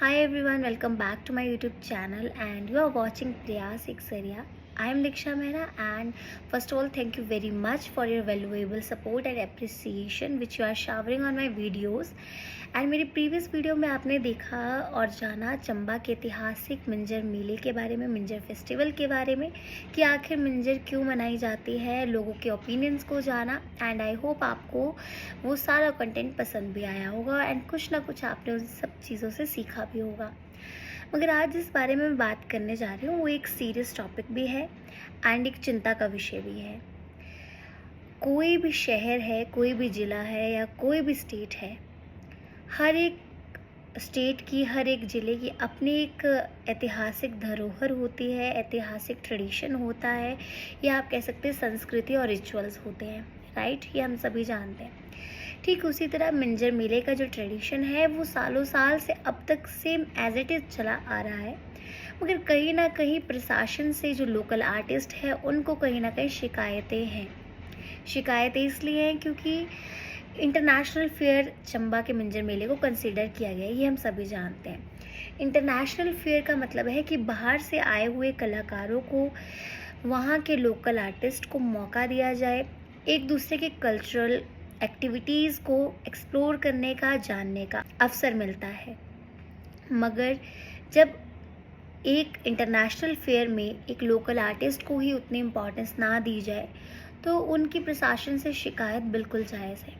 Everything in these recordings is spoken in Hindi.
Hi everyone, welcome back to my YouTube channel and you are watching Priyas Iksaria. I am Diksha Mehra and first of all thank you very much for your valuable support and appreciation which you are showering on my videos. And मेरी प्रीवियस वीडियो में आपने देखा और जाना चंबा के ऐतिहासिक मिंजर मेले के बारे में, मिंजर फेस्टिवल के बारे में कि आखिर मिंजर क्यों मनाई जाती है, लोगों के ओपिनियंस को जाना। एंड आई होप आपको वो सारा कंटेंट पसंद भी आया होगा एंड कुछ ना कुछ आपने उन सब चीज़ों से सीखा भी होगा। मगर आज जिस बारे में मैं बात करने जा रही हूँ वो एक सीरियस टॉपिक भी है एंड एक चिंता का विषय भी है। कोई भी शहर है, कोई भी ज़िला है या कोई भी स्टेट है, हर एक स्टेट की, हर एक ज़िले की अपनी एक ऐतिहासिक धरोहर होती है, ऐतिहासिक ट्रेडिशन होता है, या आप कह सकते हैं संस्कृति और रिचुअल्स होते हैं, राइट। ये हम सभी जानते हैं। ठीक उसी तरह मिंजर मेले का जो ट्रेडिशन है वो सालों साल से अब तक सेम एज इट इज़ चला आ रहा है। मगर कहीं ना कहीं प्रशासन से जो लोकल आर्टिस्ट है उनको कहीं ना कहीं शिकायतें हैं। शिकायतें इसलिए हैं क्योंकि इंटरनेशनल फेयर चंबा के मिंजर मेले को कंसीडर किया गया है, ये हम सभी जानते हैं। इंटरनेशनल फेयर का मतलब है कि बाहर से आए हुए कलाकारों को, वहाँ के लोकल आर्टिस्ट को मौका दिया जाए, एक दूसरे के कल्चरल एक्टिविटीज़ को एक्सप्लोर करने का, जानने का अवसर मिलता है। मगर जब एक इंटरनेशनल फेयर में एक लोकल आर्टिस्ट को ही उतनी इम्पोर्टेंस ना दी जाए तो उनकी प्रशासन से शिकायत बिल्कुल जायज़ है।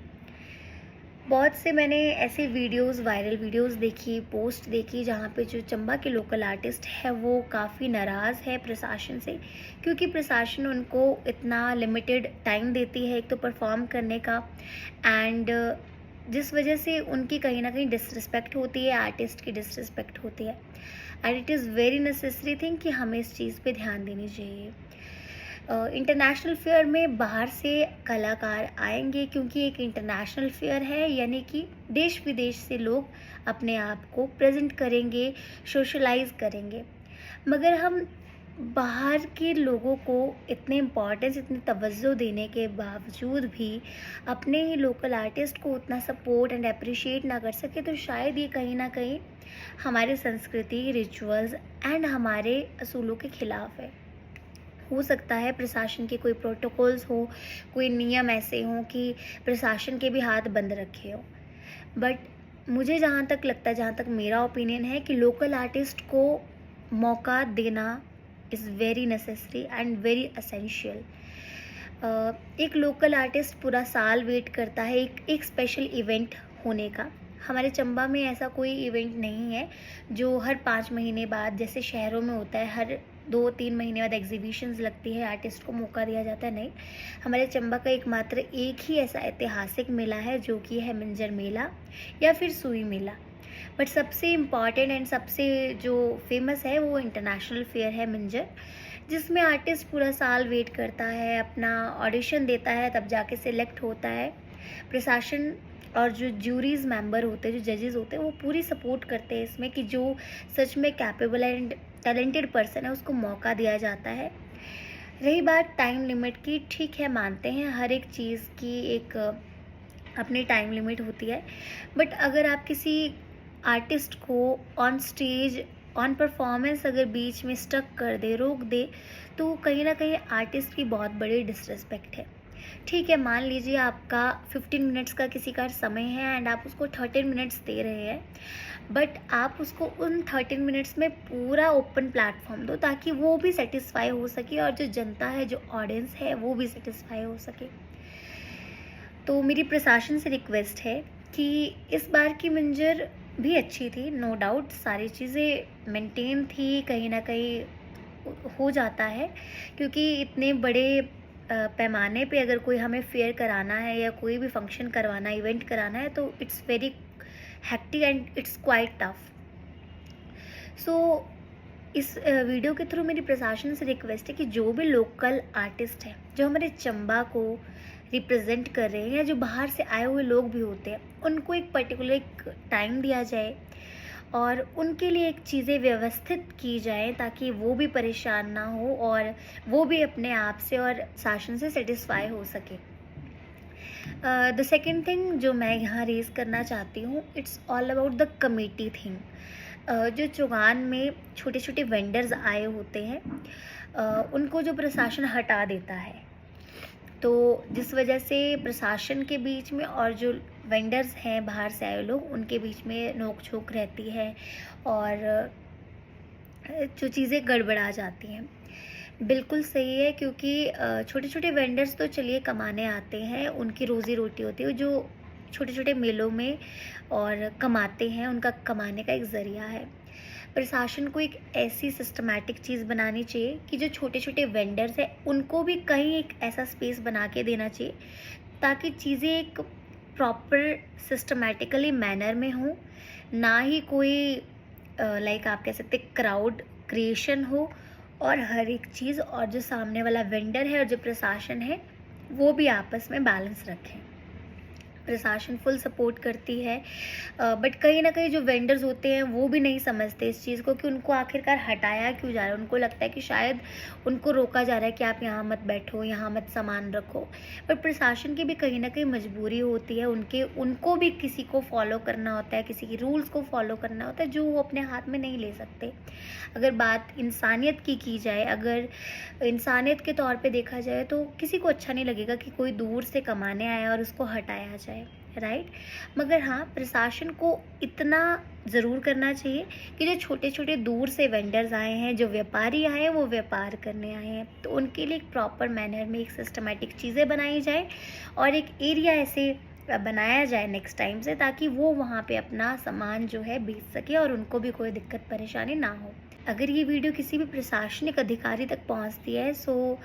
बहुत से मैंने ऐसे वीडियोस, वायरल वीडियोस देखी, पोस्ट देखी जहाँ पे जो चंबा के लोकल आर्टिस्ट है वो काफ़ी नाराज़ है प्रशासन से, क्योंकि प्रशासन उनको इतना लिमिटेड टाइम देती है एक तो परफॉर्म करने का, एंड जिस वजह से उनकी कहीं ना कहीं डिसरिस्पेक्ट होती है, आर्टिस्ट की डिसरिस्पेक्ट होती है। And it is very necessary thing कि हमें इस चीज़ पे ध्यान देनी चाहिए। इंटरनेशनल फेयर में बाहर से कलाकार आएंगे क्योंकि एक इंटरनेशनल फेयर है, यानी कि देश विदेश से लोग अपने आप को प्रेजेंट करेंगे, सोशलाइज करेंगे। मगर हम बाहर के लोगों को इतने इम्पोर्टेंस, इतनी तवज्जो देने के बावजूद भी अपने ही लोकल आर्टिस्ट को उतना सपोर्ट एंड अप्रिशिएट ना कर सके तो शायद ये कहीं ना कहीं हमारे संस्कृति, रिचुअल्स एंड हमारे असूलों के खिलाफ है। हो सकता है प्रशासन के कोई प्रोटोकॉल्स हो, कोई नियम ऐसे हों कि प्रशासन के भी हाथ बंद रखे हो, बट मुझे जहाँ तक लगता है, जहाँ तक मेरा ओपिनियन है कि लोकल आर्टिस्ट को मौका देना is very necessary and very essential. एक लोकल आर्टिस्ट पूरा साल वेट करता है एक स्पेशल इवेंट होने का। हमारे चंबा में ऐसा कोई इवेंट नहीं है जो हर 5 महीने बाद, जैसे शहरों में होता है, हर 2-3 महीने बाद एग्जीबिशंस लगती है, आर्टिस्ट को मौका दिया जाता है। नहीं, हमारे चंबा का एकमात्र एक ही ऐसा ऐतिहासिक मेला है जो कि है मिंजर मेला या फिर सुई मेला। बट सबसे इम्पॉर्टेंट एंड सबसे जो फेमस है वो इंटरनेशनल फेयर है मिंजर, जिसमें आर्टिस्ट पूरा साल वेट करता है, अपना ऑडिशन देता है, तब जाके सिलेक्ट होता है। प्रशासन और जो ज्यूरीज मेंबर होते हैं, जो जजेस होते हैं, वो पूरी सपोर्ट करते हैं इसमें कि जो सच में कैपेबल एंड टैलेंटेड पर्सन है उसको मौका दिया जाता है। रही बात टाइम लिमिट की, ठीक है, मानते हैं हर एक चीज़ की एक अपनी टाइम लिमिट होती है, बट अगर आप किसी आर्टिस्ट को ऑन स्टेज, ऑन परफॉर्मेंस अगर बीच में स्टक कर दे, रोक दे, तो कहीं ना कहीं आर्टिस्ट की बहुत बड़ी डिसरिस्पेक्ट है। ठीक है, मान लीजिए आपका 15 मिनट्स का किसी का समय है एंड आप उसको 13 मिनट्स दे रहे हैं, बट आप उसको उन 13 मिनट्स में पूरा ओपन प्लेटफॉर्म दो ताकि वो भी सेटिस्फाई हो सके और जो जनता है, जो ऑडियंस है, वो भी सेटिस्फाई हो सके। तो मेरी प्रशासन से रिक्वेस्ट है कि इस बार की मिंजर भी अच्छी थी, नो डाउट, सारी चीज़ें मेंटेन थी, कहीं ना कहीं हो जाता है क्योंकि इतने बड़े पैमाने पे अगर कोई हमें फेयर कराना है या कोई भी फंक्शन करवाना, इवेंट कराना है, तो it's very hectic and it's quite tough. So इस वीडियो के थ्रू मेरी प्रशासन से रिक्वेस्ट है कि जो भी लोकल आर्टिस्ट हैं, जो हमारे चंबा को रिप्रेजेंट कर रहे हैं, या जो बाहर से आए हुए लोग भी होते हैं, उनको एक पर्टिकुलर एक टाइम दिया जाए और उनके लिए एक चीज़ें व्यवस्थित की जाए ताकि वो भी परेशान ना हो और वो भी अपने आप से और शासन से सेटिस्फाई हो सके। द सेकेंड थिंग जो मैं यहाँ रेज़ करना चाहती हूँ, it's all about the committee thing. जो चुगान में छोटे छोटे वेंडर्स आए होते हैं, उनको जो प्रशासन हटा देता है, तो जिस वजह से प्रशासन के बीच में और जो वेंडर्स हैं बाहर से आए लोग, उनके बीच में नोक झोंक रहती है और जो चीज़ें गड़बड़ा जाती हैं। बिल्कुल सही है, क्योंकि छोटे छोटे वेंडर्स तो चलिए कमाने आते हैं, उनकी रोज़ी रोटी होती है, जो छोटे छोटे मेलों में और कमाते हैं, उनका कमाने का एक ज़रिया है। प्रशासन को एक ऐसी सिस्टमैटिक चीज़ बनानी चाहिए कि जो छोटे छोटे वेंडर्स हैं उनको भी कहीं एक ऐसा स्पेस बना के देना चाहिए, ताकि चीज़ें एक प्रॉपर सिस्टमैटिकली मैनर में हों, ना ही कोई लाइक आप कह सकते क्राउड क्रिएशन हो, और हर एक चीज़ और जो सामने वाला वेंडर है और जो प्रशासन है वो भी आपस में बैलेंस रखें। प्रशासन फुल सपोर्ट करती है, बट कहीं ना कहीं जो वेंडर्स होते हैं वो भी नहीं समझते इस चीज़ को कि उनको आखिरकार हटाया क्यों जा रहा है। उनको लगता है कि शायद उनको रोका जा रहा है कि आप यहाँ मत बैठो, यहाँ मत सामान रखो, पर प्रशासन की भी कहीं ना कहीं मजबूरी होती है, उनको भी किसी को फॉलो करना होता है, किसी की रूल्स को फॉलो करना होता है, जो वो अपने हाथ में नहीं ले सकते। अगर बात इंसानियत की जाए, अगर इंसानियत के तौर पे देखा जाए, तो किसी को अच्छा नहीं लगेगा कि कोई दूर से कमाने आया और उसको हटाया जाए, राइट। मगर हाँ, प्रशासन को इतना ज़रूर करना चाहिए कि जो छोटे छोटे दूर से वेंडर्स आए हैं, जो व्यापारी आए हैं, वो व्यापार करने आए हैं, तो उनके लिए एक प्रॉपर मैनर में एक सिस्टमेटिक चीज़ें बनाई जाए और एक एरिया ऐसे बनाया जाए नेक्स्ट टाइम से, ताकि वो वहाँ पे अपना सामान जो है बेच सके और उनको भी कोई दिक्कत परेशानी ना हो। अगर ये वीडियो किसी भी प्रशासनिक अधिकारी तक पहुंचती है, so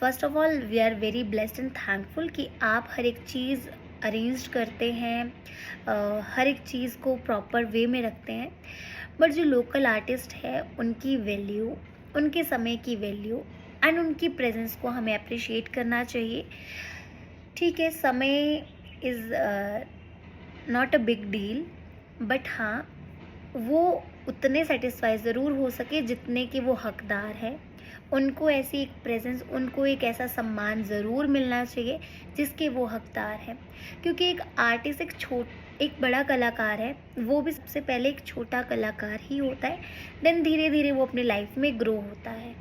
first of all we are very blessed and thankful कि आप हर एक चीज़ अरेंज करते हैं, हर एक चीज़ को प्रॉपर वे में रखते हैं। बट जो लोकल आर्टिस्ट है, उनकी वैल्यू, उनके समय की वैल्यू एंड उनकी प्रेजेंस को हमें अप्रिशिएट करना चाहिए। ठीक है, समय is not a big deal, but हाँ, वो उतने सेटिस्फाई ज़रूर हो सके जितने कि वो हकदार है। उनको ऐसी एक प्रेजेंस, उनको एक ऐसा सम्मान ज़रूर मिलना चाहिए जिसके वो हकदार हैं, क्योंकि एक आर्टिस्ट एक बड़ा कलाकार है, वो भी सबसे पहले एक छोटा कलाकार ही होता है, देन धीरे धीरे वो अपनी लाइफ में ग्रो होता है।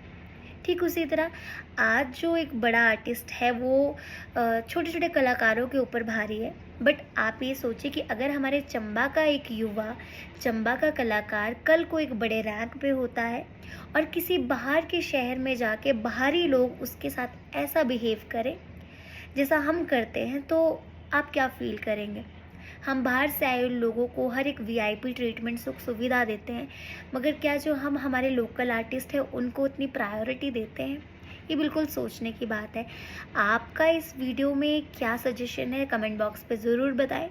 ठीक उसी तरह आज जो एक बड़ा आर्टिस्ट है, वो छोटे छोटे कलाकारों के ऊपर भारी है। बट आप ये सोचिए कि अगर हमारे चंबा का एक युवा, चंबा का कलाकार कल को एक बड़े रैंक पे होता है और किसी बाहर के शहर में जाके बाहरी लोग उसके साथ ऐसा बिहेव करें जैसा हम करते हैं, तो आप क्या फील करेंगे। हम बाहर से आए लोगों को हर एक वीआईपी ट्रीटमेंट, सुख सुविधा देते हैं, मगर क्या जो हम हमारे लोकल आर्टिस्ट हैं उनको उतनी प्रायोरिटी देते हैं? ये बिल्कुल सोचने की बात है। आपका इस वीडियो में क्या सजेशन है, कमेंट बॉक्स पे ज़रूर बताएं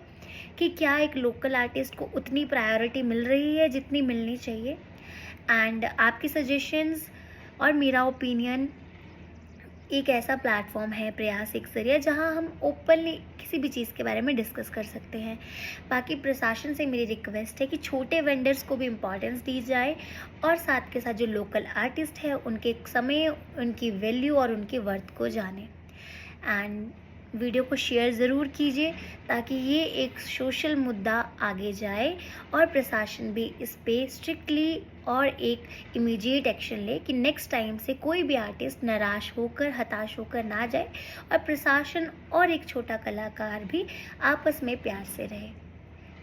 कि क्या एक लोकल आर्टिस्ट को उतनी प्रायोरिटी मिल रही है जितनी मिलनी चाहिए। एंड आपकी सजेशंस और मेरा ओपिनियन, एक ऐसा प्लेटफॉर्म है प्रयास एक जरिया, जहां हम ओपनली किसी भी चीज़ के बारे में डिस्कस कर सकते हैं। बाकी प्रशासन से मेरी रिक्वेस्ट है कि छोटे वेंडर्स को भी इम्पॉर्टेंस दी जाए और साथ के साथ जो लोकल आर्टिस्ट है उनके समय, उनकी वैल्यू और उनके वर्थ को जाने। एंड वीडियो को शेयर ज़रूर कीजिए ताकि ये एक सोशल मुद्दा आगे जाए और प्रशासन भी इस पे स्ट्रिक्टली और एक इमीडिएट एक्शन ले कि नेक्स्ट टाइम से कोई भी आर्टिस्ट निराश होकर, हताश होकर ना जाए, और प्रशासन और एक छोटा कलाकार भी आपस में प्यार से रहे।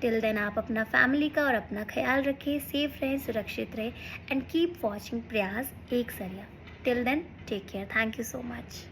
टिल देन आप अपना फैमिली का और अपना ख्याल रखें, सेफ रहें, सुरक्षित रहें एंड कीप वॉचिंग प्रयास एक जरिया। Till then take care, thank you so much.